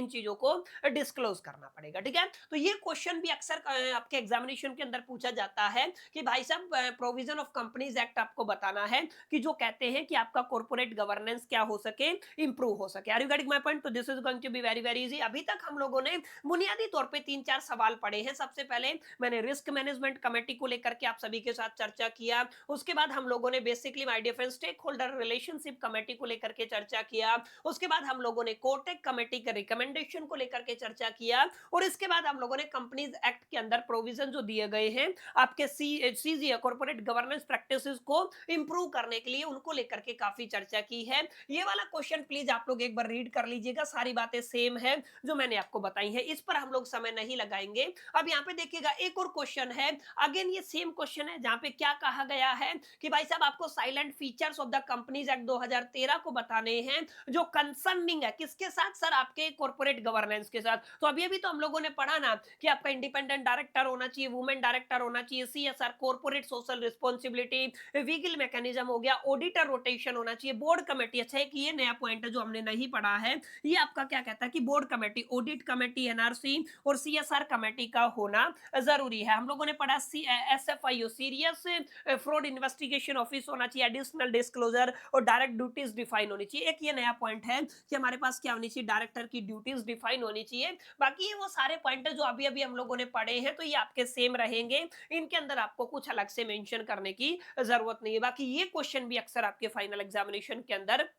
चीजों को डिस्क्लोज करना पड़ेगा। ठीक है, तो ये क्वेश्चन भी अक्सर आपके एग्जामिनेशन के अंदर पूछा जाता है कि भाई साहब प्रोविजन ऑफ कंपनीज एक्ट आपको बताना है कि जो कहते हैं कि आपका कॉर्पोरेट गवर्नेंस क्या हो सके, इंप्रूव हो सके। Are you getting my point? तो this is going to be very very easy. अभी तक हम लोगों ने बुनियादी तौर पे 3-4 सवाल पढ़े हैं। सबसे पहले मैंने रिस्क मैनेजमेंट कमेटी को लेकर के आप सभी के साथ चर्चा किया, उसके बाद हम लोगों ने basically my dear friends stakeholder relationship committee को लेकर के चर्चा किया, उसके बाद हम लोगों ने कोटेक कमेटी के रिकमेंडेशन को लेकर के चर्चा किया, और इसके बाद हम लोगों ने कंपनीज एक्ट के अंदर प्रोविजन जो दिए गए हैं आपके सीजी कॉर्पोरेट गवर्नेंस प्रैक्टिसेस को इंप्रूव करने के लिए, उनको लेकर के काफी चर्चा की है। ये वाला क्वेश्चन प्लीज आप लोग एक बार रीड कर लीजिएगा, सारी बातें सेम है जो मैंने आपको बताई है, इस पर हम लोग समय नहीं लगाएंगे। अब यहाँ पे देखिएगा एक और क्वेश्चन है, अगेन ये सेम क्वेश्चन है जहां पे क्या कहा गया है कि भाई साहब आपको salient features of the companies act 2013 को बताने हैं, जो कंसर्निंग है किसके साथ सर, आपके कॉर्पोरेट गवर्नेंस के साथ। तो अभी अभी तो हम लोगों ने पढ़ा ना कि आपका इंडिपेंडेंट डायरेक्टर होना चाहिए, वुमेन डायरेक्टर होना चाहिए, CSR corporate social responsibility, vigil mechanism हो गया, ऑडिटर रोटेशन होना चाहिए, बोर्ड कमेटी। अच्छा एक ये नया पॉइंट है जो हमने नहीं पढ़ा है, ये आपका क्या कहता है कि board committee, audit committee, NRC और सीएसआर कमेटी का होना जरूरी है। हम लोगों ने पढ़ा SFIO, serious fraud investigation office होना चाहिए, एडिशनल डिस्क्लोजर और डायरेक्ट ड्यूटीज डिफाइन होनी चाहिए। एक ये नया पॉइंट है कि हमारे पास क्या होनी चाहिए, डायरेक्टर की ड्यूटीज डिफाइन होनी चाहिए। बाकी ये वो सारे पॉइंट है जो अभी अभी हम लोगों ने पढ़े हैं, तो ये आपके सेम रहेंगे, इनके अंदर आपको कुछ अलग से मेंशन करने की जरूरत नहीं है। बाकी ये क्वेश्चन भी अक्सर आपके फाइनल एग्जामिनेशन के अंदर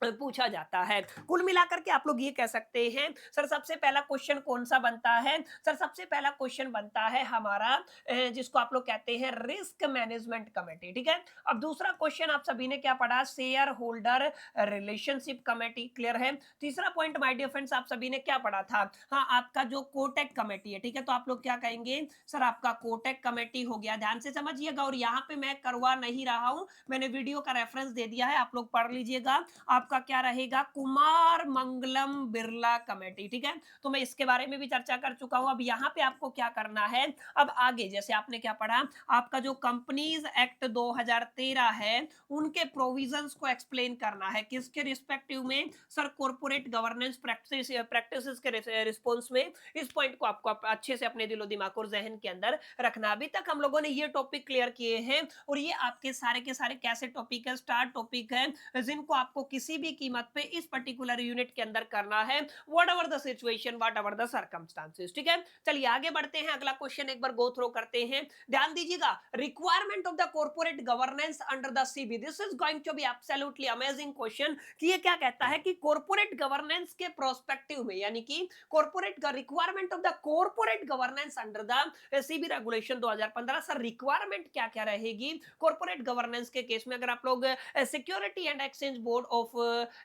पूछा जाता है। कुल मिलाकर के आप लोग ये कह सकते हैं सर सबसे पहला क्वेश्चन कौन सा बनता है, सर सबसे पहला क्वेश्चन बनता है हमारा जिसको आप लोग कहते हैं रिस्क मैनेजमेंट कमेटी। ठीक है, अब दूसरा क्वेश्चन आप सभी ने क्या पढ़ा, share holder relationship committee. Clear है। तीसरा पॉइंट माय डियर फ्रेंड्स आप सभी ने क्या पढ़ा था, हाँ आपका जो कोटेक कमेटी है। ठीक है, तो आप लोग क्या कहेंगे सर, आपका कोटेक कमेटी हो गया। ध्यान से समझिएगा, और यहाँ पे मैं करवा नहीं रहा हूं, मैंने वीडियो का रेफरेंस दे दिया है, आप लोग पढ़ लीजिएगा। आपका क्या रहेगा, कुमार मंगलम बिरला कमेटी। ठीक है, तो मैं इसके बारे में भी चर्चा कर चुका हूं। अब यहाँ पे आपको क्या करना है, अब आगे जैसे आपने क्या पढ़ा, आपका जो कंपनीज एक्ट 2013 है उनके प्रोविजंस को एक्सप्लेन करना है, किसके रिस्पेक्टिव में सर, कॉर्पोरेट गवर्नेंस प्रैक्टिसेस के रिस्पॉन्स में। इस पॉइंट को आपको अच्छे से अपने दिलो दिमाग और जहन के अंदर रखना। अभी तक हम लोगों ने ये टॉपिक क्लियर किए हैं, और ये आपके सारे के सारे कैसे टॉपिक है, स्टार टॉपिक है, जिनको आपको किसी भी कीमत पे इस पर्टिकुलर यूनिट के अंदर करना है, what ever the situation, what ever the circumstances. ठीक है, चलिए आगे बढ़ते हैं, अगला क्वेश्चन एक बार गो थ्रो करते हैं। ध्यान दीजिएगा, requirement of the corporate governance under the SEBI, this is going to be absolutely amazing question, कि ये क्या कहता है कि कॉर्पोरेट गवर्नेंस के प्रोस्पेक्टिव में, यानी कि कॉर्पोरेट का requirement of the corporate governance under the SEBI regulation 2015। Sir requirement क्या क्या रहेगी कॉर्पोरेट गवर्नेंस के केस में, अगर आप लोग security and exchange board of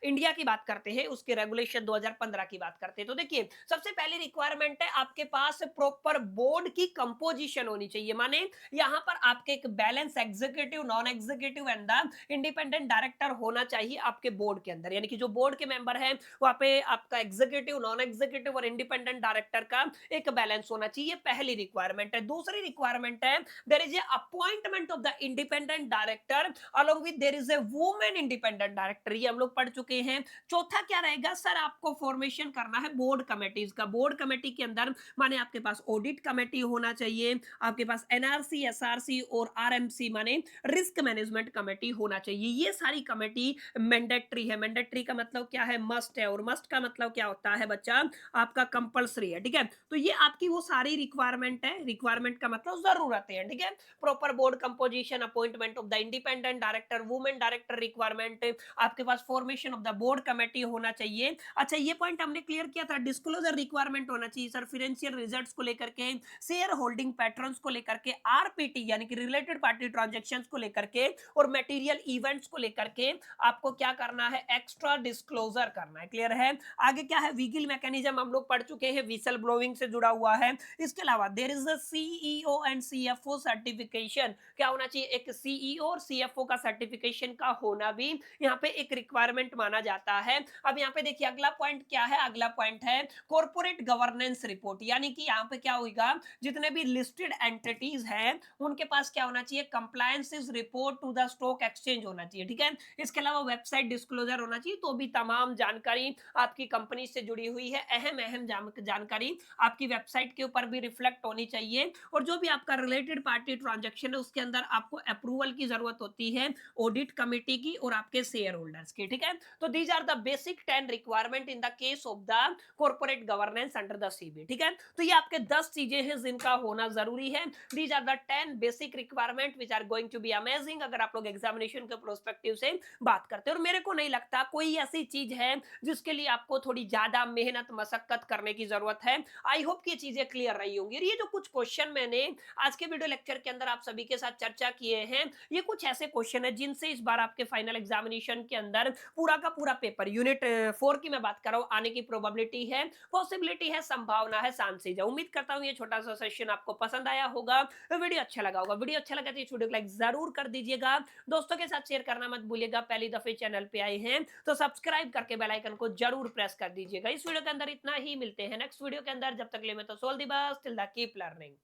India की बात करते हैं, उसके रेगुलेशन 2015 की बात करते हैं, तो देखिए सबसे पहली रिक्वायरमेंट है आपके पास प्रॉपर बोर्ड की कंपोजिशन होनी चाहिए। माने यहां पर आपके एक balance executive, non executive and the independent director होना चाहिए आपके बोर्ड के अंदर, यानी कि जो बोर्ड के मेंबर हैं वहां पे आपका एग्जीक्यूटिव, नॉन एग्जीक्यूटिव और इंडिपेंडेंट डायरेक्टर का एक बैलेंस होना चाहिए, पहली रिक्वायरमेंट है। दूसरी रिक्वायरमेंट है there is a appointment of the independent director along with there is a women independent director, ये हम लोग पढ़ चुके हैं। चौथा क्या रहेगा सर, आपको फॉर्मेशन करना है बोर्ड कमेटीज का। बोर्ड कमेटी के अंदर माने आपके पास ऑडिट कमेटी होना चाहिए, आपके पास एनआरसी, एसआरसी और आरएमसी माने रिस्क मैनेजमेंट कमेटी होना चाहिए। ये सारी कमेटी मैंडेटरी है। मैंडेटरी का मतलब क्या है, मस्ट है, और मस्ट का मतलब क्या होता है बच्चा, आपका कंपलसरी है। ठीक है, तो ये आपकी वो सारी रिक्वायरमेंट है, रिक्वायरमेंट का मतलब जरूरतें हैं। ठीक है, proper board composition, appointment of the independent director, women director requirement, आपके पास formation of the board committee होना चाहिए। अच्छा ये पॉइंट हमने क्लियर किया था, डिस्क्लोजर रिक्वायरमेंट होना चाहिए सर, फाइनेंशियल रिजल्ट्स को लेकर के, शेयर होल्डिंग पैटर्न्स को लेकर के, आरपीटी यानी कि रिलेटेड पार्टी ट्रांजैक्शंस को लेकर के, और मटेरियल इवेंट्स को लेकर के आपको क्या करना है, एक्स्ट्रा डिस्क्लोजर करना है। क्लियर है। आगे क्या है, वीगिल मैकेनिज्म हम लोग पढ़ चुके हैं, विसल ब्लोइंग से जुड़ा हुआ है। इसके अलावा there is a CEO and CFO certification, क्या होना चाहिए, एक सीईओ और सीएफओ का सर्टिफिकेशन का होना भी यहाँ पे एक रिक्वायरमेंट माना जाता है। अब यहाँ पे देखिए अगला पॉइंट क्या है, अगला पॉइंट है कॉर्पोरेट गवर्नेंस रिपोर्ट, यानी कि यहाँ पे क्या होगा, जितने भी लिस्टेड एंटिटीज हैं उनके पास क्या होना चाहिए, compliances report to the stock exchange होना चाहिए। ठीक है, इसके अलावा वेबसाइट डिस्क्लोजर होना चाहिए, तो भी तमाम जानकारी आपकी कंपनी से जुड़ी हुई है, अहम अहम जानकारी आपकी वेबसाइट के ऊपर भी रिफ्लेक्ट होनी चाहिए। और जो भी आपका रिलेटेड पार्टी ट्रांजैक्शन है उसके अंदर आपको अप्रूवल की जरूरत होती है ऑडिट कमेटी की और आपके शेयर होल्डर्स की। ठीक है, तो these are the basic 10 requirement in the case of the corporate governance under the SEBI. ठीक है, तो ये आपके 10 चीजें हैं जिनका होना जरूरी है। These are the 10 basic requirement which are going to be amazing, अगर आप लोग एग्जामिनेशन के प्रोस्पेक्टिव से बात करते हैं। और मेरे को नहीं लगता कोई ऐसी चीज है जिसके लिए आपको थोड़ी ज्यादा मेहनत मशक्कत करने की जरूरत है। आई होप कि ये चीजें क्लियर रही होंगी। ये जो कुछ क्वेश्चन मैंने आज के वीडियो लेक्चर के अंदर आप सभी के साथ चर्चा किए हैं, ये कुछ ऐसे क्वेश्चन है जिनसे इस बार आपके फाइनल एग्जामिनेशन के अंदर पूरा का पूरा पेपर यूनिट 4 की मैं बात कर रहा हूँ आने की प्रोबेबिलिटी है, पॉसिबिलिटी है, संभावना है, चांसेस है। उम्मीद करता हूँ ये छोटा सा सेशन आपको पसंद आया होगा, वीडियो अच्छा लगा होगा। वीडियो अच्छा लगा तो इस वीडियो को लाइक जरूर कर दीजिएगा, दोस्तों के साथ शेयर करना मत भूलिएगा। पहली दफे चैनल पे आए हैं तो सब्सक्राइब करके बेल आइकन को जरूर प्रेस कर दीजिएगा। इस वीडियो के अंदर इतना ही, मिलते हैं नेक्स्ट वीडियो के अंदर। जब तक ले मैं तो सोल दी बस, टिल द कीप लर्निंग।